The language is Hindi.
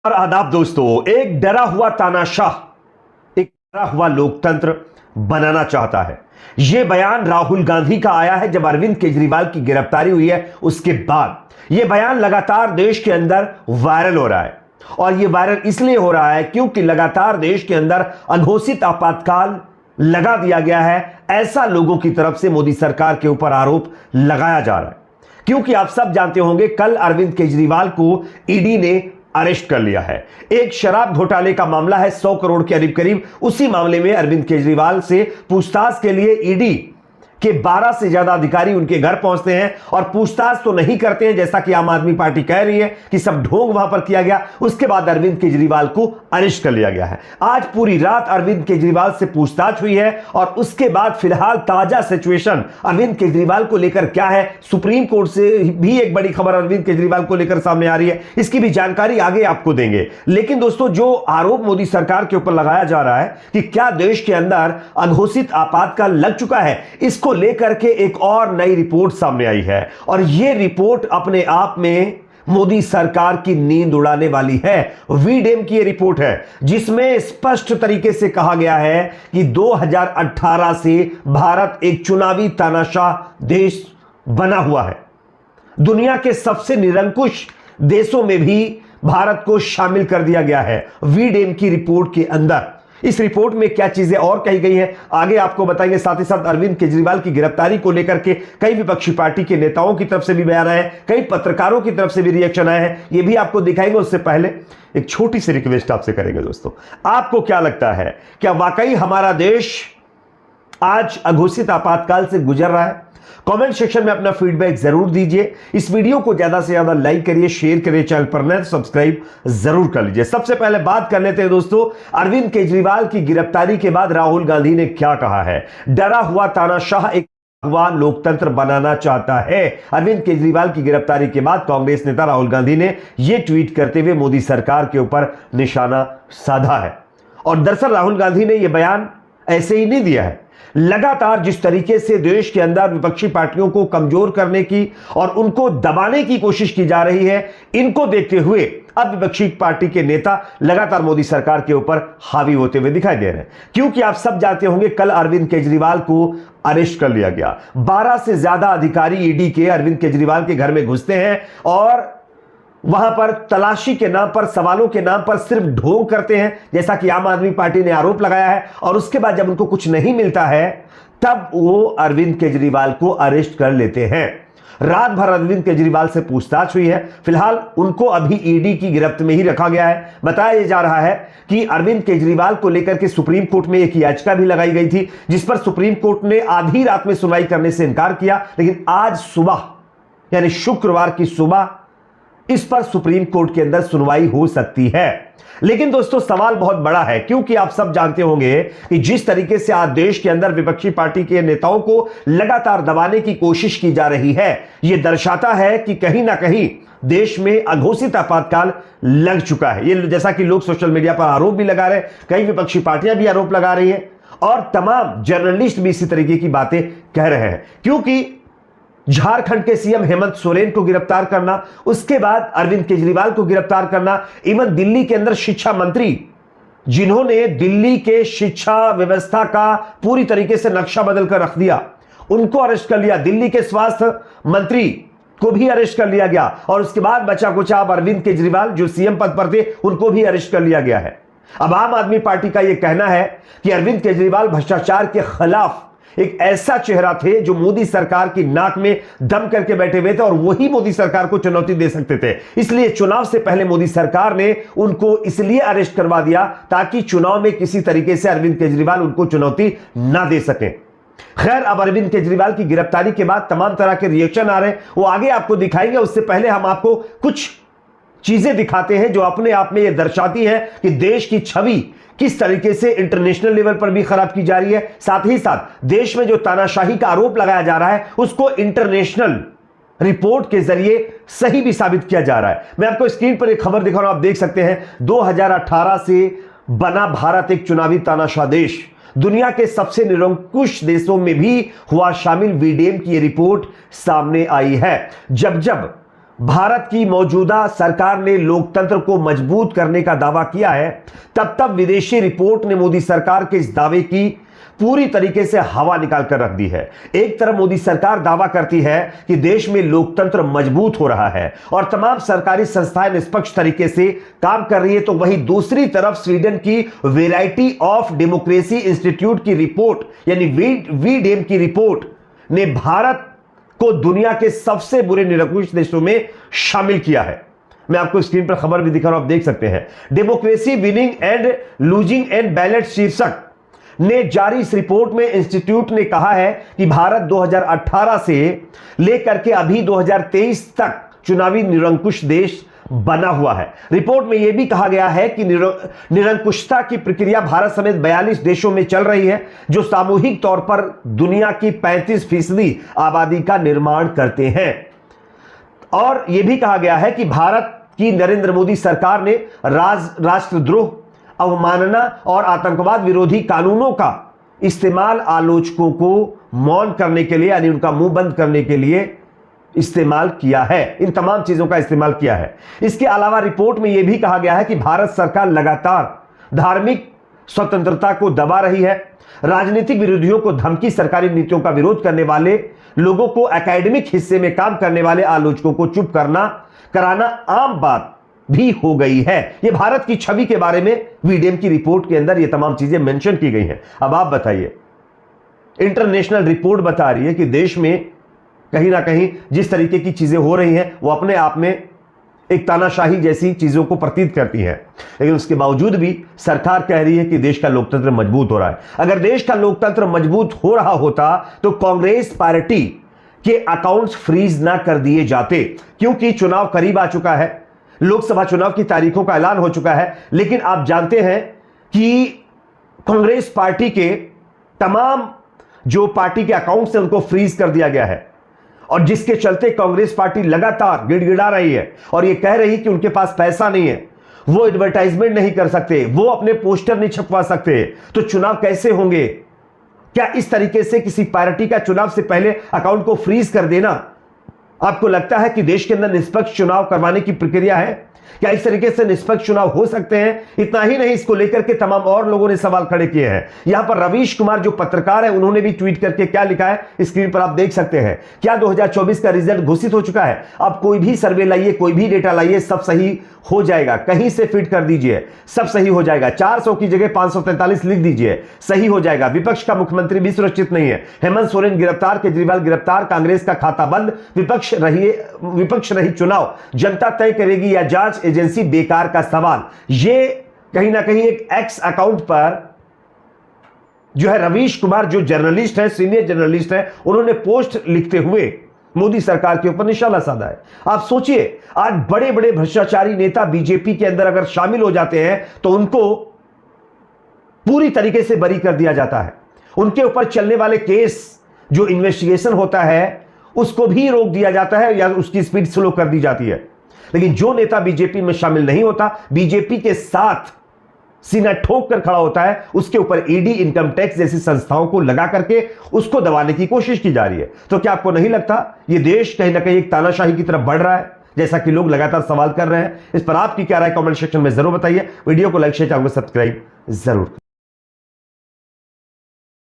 और आदाब दोस्तों, एक डरा हुआ तानाशाह एक डरा हुआ लोकतंत्र बनाना चाहता है। यह बयान राहुल गांधी का आया है जब अरविंद केजरीवाल की गिरफ्तारी हुई है। उसके बाद यह बयान लगातार देश के अंदर वायरल हो रहा है और यह वायरल इसलिए हो रहा है क्योंकि लगातार देश के अंदर अघोषित आपातकाल लगा दिया गया है। ऐसा लोगों की तरफ से मोदी सरकार के ऊपर आरोप लगाया जा रहा है क्योंकि आप सब जानते होंगे कल अरविंद केजरीवाल को ईडी ने अरेस्ट कर लिया है। एक शराब घोटाले का मामला है, 100 करोड़ के करीब। उसी मामले में अरविंद केजरीवाल से पूछताछ के लिए ईडी के 12 से ज्यादा अधिकारी उनके घर पहुंचते हैं और पूछताछ तो नहीं करते हैं जैसा कि आम आदमी पार्टी कह रही है कि सब ढोंग वहां पर किया गया। उसके बाद अरविंद केजरीवाल को अरेस्ट कर लिया गया है। आज पूरी रात अरविंद केजरीवाल से पूछताछ हुई है और उसके बाद फिलहाल ताजा सिचुएशन अरविंद केजरीवाल को लेकर क्या है, सुप्रीम कोर्ट से भी एक बड़ी खबर अरविंद केजरीवाल को लेकर सामने आ रही है। इसकी भी जानकारी आगे आपको देंगे। लेकिन दोस्तों, जो आरोप मोदी सरकार के ऊपर लगाया जा रहा है कि क्या देश के अंदर अघोषित आपातकाल लग चुका है, इसको लेकर के एक और नई रिपोर्ट सामने आई है और यह रिपोर्ट अपने आप में मोदी सरकार की नींद उड़ाने वाली है। वीडेम की यह रिपोर्ट है जिसमें स्पष्ट तरीके से कहा गया है कि 2018 से भारत एक चुनावी तानाशाह देश बना हुआ है। दुनिया के सबसे निरंकुश देशों में भी भारत को शामिल कर दिया गया है वीडेम की रिपोर्ट के अंदर। इस रिपोर्ट में क्या चीजें और कही गई हैं आगे आपको बताएंगे। साथ ही साथ अरविंद केजरीवाल की गिरफ्तारी को लेकर के कई विपक्षी पार्टी के नेताओं की तरफ से भी बयान आए, कई पत्रकारों की तरफ से भी रिएक्शन आए हैं, ये भी आपको दिखाएंगे। उससे पहले एक छोटी सी रिक्वेस्ट आपसे करेंगे दोस्तों, आपको क्या लगता है, क्या वाकई हमारा देश आज अघोषित आपातकाल से गुजर रहा है? कमेंट सेक्शन में अपना फीडबैक जरूर दीजिए। इस वीडियो को ज्यादा से ज्यादा लाइक करिए, शेयर करिए, चैनल पर नए सब्सक्राइब जरूर कर लीजिए। सबसे पहले बात कर लेते हैं दोस्तों, अरविंद केजरीवाल की गिरफ्तारी के बाद राहुल गांधी ने क्या कहा है। डरा हुआ तानाशाह एक हुआ लोकतंत्र बनाना चाहता है। अरविंद केजरीवाल की गिरफ्तारी के बाद कांग्रेस नेता राहुल गांधी ने यह ट्वीट करते हुए मोदी सरकार के ऊपर निशाना साधा है। और दरअसल राहुल गांधी ने यह बयान ऐसे ही नहीं दिया है। लगातार जिस तरीके से देश के अंदर विपक्षी पार्टियों को कमजोर करने की और उनको दबाने की कोशिश की जा रही है, इनको देखते हुए अब विपक्षी पार्टी के नेता लगातार मोदी सरकार के ऊपर हावी होते हुए दिखाई दे रहे हैं। क्योंकि आप सब जानते होंगे कल अरविंद केजरीवाल को अरेस्ट कर लिया गया। 12 से ज्यादा अधिकारी ईडी के अरविंद केजरीवाल के घर में घुसते हैं और वहां पर तलाशी के नाम पर, सवालों के नाम पर सिर्फ ढोंग करते हैं जैसा कि आम आदमी पार्टी ने आरोप लगाया है। और उसके बाद जब उनको कुछ नहीं मिलता है तब वो अरविंद केजरीवाल को अरेस्ट कर लेते हैं। रात भर अरविंद केजरीवाल से पूछताछ हुई है। फिलहाल उनको अभी ईडी की गिरफ्त में ही रखा गया है। बताया जा रहा है कि अरविंद केजरीवाल को लेकर के सुप्रीम कोर्ट में एक याचिका भी लगाई गई थी जिस पर सुप्रीम कोर्ट ने आधी रात में सुनवाई करने से इनकार किया। लेकिन आज सुबह यानी शुक्रवार की सुबह इस पर सुप्रीम कोर्ट के अंदर सुनवाई हो सकती है। लेकिन दोस्तों, सवाल बहुत बड़ा है क्योंकि आप सब जानते होंगे कि जिस तरीके से आज देश के अंदर विपक्षी पार्टी के नेताओं को लगातार दबाने की कोशिश की जा रही है, यह दर्शाता है कि कहीं ना कहीं देश में अघोषित आपातकाल लग चुका है। ये जैसा कि लोग सोशल मीडिया पर आरोप भी लगा रहे हैं, कई विपक्षी पार्टियां भी आरोप लगा रही हैं और तमाम जर्नलिस्ट भी इसी तरीके की बातें कह रहे हैं। क्योंकि झारखंड के सीएम हेमंत सोरेन को गिरफ्तार करना, उसके बाद अरविंद केजरीवाल को गिरफ्तार करना, इवन दिल्ली के अंदर शिक्षा मंत्री जिन्होंने दिल्ली के शिक्षा व्यवस्था का पूरी तरीके से नक्शा बदल कर रख दिया, उनको अरेस्ट कर लिया। दिल्ली के स्वास्थ्य मंत्री को भी अरेस्ट कर लिया गया और उसके बाद बचा कुचा अब अरविंद केजरीवाल जो सीएम पद पर थे उनको भी अरेस्ट कर लिया गया है। अब आम आदमी पार्टी का यह कहना है कि अरविंद केजरीवाल भ्रष्टाचार के खिलाफ एक ऐसा चेहरा थे जो मोदी सरकार की नाक में दम करके बैठे हुए थे और वही मोदी सरकार को चुनौती दे सकते थे। इसलिए चुनाव से पहले मोदी सरकार ने उनको इसलिए अरेस्ट करवा दिया ताकि चुनाव में किसी तरीके से अरविंद केजरीवाल उनको चुनौती ना दे सके। खैर, अब अरविंद केजरीवाल की गिरफ्तारी के बाद तमाम तरह के रिएक्शन आ रहे हैं, वो आगे आपको दिखाएंगे। उससे पहले हम आपको कुछ चीजें दिखाते हैं जो अपने आप में यह दर्शाती है कि देश की छवि किस तरीके से इंटरनेशनल लेवल पर भी खराब की जा रही है। साथ ही साथ देश में जो तानाशाही का आरोप लगाया जा रहा है उसको इंटरनेशनल रिपोर्ट के जरिए सही भी साबित किया जा रहा है। मैं आपको स्क्रीन पर एक खबर दिखा रहा हूं, आप देख सकते हैं। 2018 से बना भारत एक चुनावी तानाशाह देश, दुनिया के सबसे निरंकुश देशों में भी हुआ शामिल। वीडेम की यह रिपोर्ट सामने आई है। जब जब भारत की मौजूदा सरकार ने लोकतंत्र को मजबूत करने का दावा किया है, तब विदेशी रिपोर्ट ने मोदी सरकार के इस दावे की पूरी तरीके से हवा निकाल कर रख दी है। एक तरफ मोदी सरकार दावा करती है कि देश में लोकतंत्र मजबूत हो रहा है और तमाम सरकारी संस्थाएं निष्पक्ष तरीके से काम कर रही है, तो वहीं दूसरी तरफ स्वीडन की वैरायटी ऑफ डेमोक्रेसी इंस्टीट्यूट की रिपोर्ट यानी वीडेम की रिपोर्ट ने भारत को दुनिया के सबसे बुरे निरंकुश देशों में शामिल किया है। मैं आपको स्क्रीन पर खबर भी दिखा रहा हूं, आप देख सकते हैं। Democracy winning and losing and ballot शीर्षक ने जारी इस रिपोर्ट में इंस्टीट्यूट ने कहा है कि भारत 2018 से लेकर के अभी 2023 तक चुनावी निरंकुश देश बना हुआ है। रिपोर्ट में यह भी कहा गया है कि निरंकुशता की प्रक्रिया भारत समेत 42 देशों में चल रही है, जो सामूहिक तौर पर दुनिया की 35% आबादी का निर्माण करते हैं। और यह भी कहा गया है कि भारत की नरेंद्र मोदी सरकार ने राष्ट्रद्रोह, अवमानना और आतंकवाद विरोधी कानूनों का इस्तेमाल आलोचकों को मौन करने के लिए यानी उनका मुंह बंद करने के लिए इस्तेमाल किया है। इन तमाम चीजों का इस्तेमाल किया है। इसके अलावा रिपोर्ट में यह भी कहा गया है कि भारत सरकार लगातार धार्मिक स्वतंत्रता को दबा रही है, राजनीतिक विरोधियों को धमकी, सरकारी नीतियों का विरोध करने वाले लोगों को, एकेडमिक हिस्से में काम करने वाले आलोचकों को चुप कराना आम बात भी हो गई है। यह भारत की छवि के बारे में वीडेम की रिपोर्ट के अंदर यह तमाम चीजें मेंशन की गई हैं। अब आप बताइए, इंटरनेशनल रिपोर्ट बता रही है कि देश में कहीं ना कहीं जिस तरीके की चीजें हो रही हैं वो अपने आप में एक तानाशाही जैसी चीजों को प्रतीत करती हैं, लेकिन उसके बावजूद भी सरकार कह रही है कि देश का लोकतंत्र मजबूत हो रहा है। अगर देश का लोकतंत्र मजबूत हो रहा होता तो कांग्रेस पार्टी के अकाउंट्स फ्रीज ना कर दिए जाते, क्योंकि चुनाव करीब आ चुका है, लोकसभा चुनाव की तारीखों का ऐलान हो चुका है। लेकिन आप जानते हैं कि कांग्रेस पार्टी के तमाम जो पार्टी के अकाउंट्स हैं उनको फ्रीज कर दिया गया है, और जिसके चलते कांग्रेस पार्टी लगातार गिड़गिड़ा रही है और यह कह रही है कि उनके पास पैसा नहीं है, वो एडवर्टाइजमेंट नहीं कर सकते, वो अपने पोस्टर नहीं छपवा सकते, तो चुनाव कैसे होंगे? क्या इस तरीके से किसी पार्टी का चुनाव से पहले अकाउंट को फ्रीज कर देना, आपको लगता है कि देश के अंदर निष्पक्ष चुनाव करवाने की प्रक्रिया है? क्या इस तरीके से निष्पक्ष चुनाव हो सकते हैं? इतना ही नहीं, इसको लेकर के तमाम और लोगों ने सवाल खड़े किए हैं। यहां पर रवीश कुमार जो पत्रकार है, उन्होंने भी ट्वीट करके क्या लिखा है स्क्रीन पर आप देख सकते हैं। क्या 2024 का रिजल्ट घोषित हो चुका है? अब कोई भी सर्वे लाइए, कोई भी डेटा लाइए, सब सही हो जाएगा। कहीं से फिट कर दीजिए, सब सही हो जाएगा। 400 की जगह 543 लिख दीजिए, सही हो जाएगा। विपक्ष का मुख्यमंत्री भी सुरक्षित नहीं है। हेमंत सोरेन गिरफ्तार, केजरीवाल गिरफ्तार, कांग्रेस का खाता बंद, विपक्ष रही चुनाव, जनता तय करेगी या जांच एजेंसी, बेकार का सवाल। ये कहीं ना कहीं एक एक्स अकाउंट पर जो है रवीश कुमार, जो जर्नलिस्ट है, सीनियर जर्नलिस्ट है, उन्होंने पोस्ट लिखते हुए मोदी सरकार के ऊपर निशाना साधा है। आप सोचिए, आज बड़े बड़े भ्रष्टाचारी नेता बीजेपी के अंदर अगर शामिल हो जाते हैं तो उनको पूरी तरीके से बरी कर दिया जाता है। उनके ऊपर चलने वाले केस, जो इन्वेस्टिगेशन होता है, उसको भी रोक दिया जाता है या उसकी स्पीड स्लो कर दी जाती है। लेकिन जो नेता बीजेपी में शामिल नहीं होता, बीजेपी के साथ सीना ठोक कर खड़ा होता है, उसके ऊपर ईडी, इनकम टैक्स जैसी संस्थाओं को लगा करके उसको दबाने की कोशिश की जा रही है। तो क्या आपको नहीं लगता यह देश कहीं ना कहीं एक तानाशाही की तरफ बढ़ रहा है, जैसा कि लोग लगातार सवाल कर रहे हैं? इस पर आपकी क्या राय कमेंट सेक्शन में जरूर बताइए। वीडियो को लाइक, शेयर, चैनल को सब्सक्राइब जरूर करें।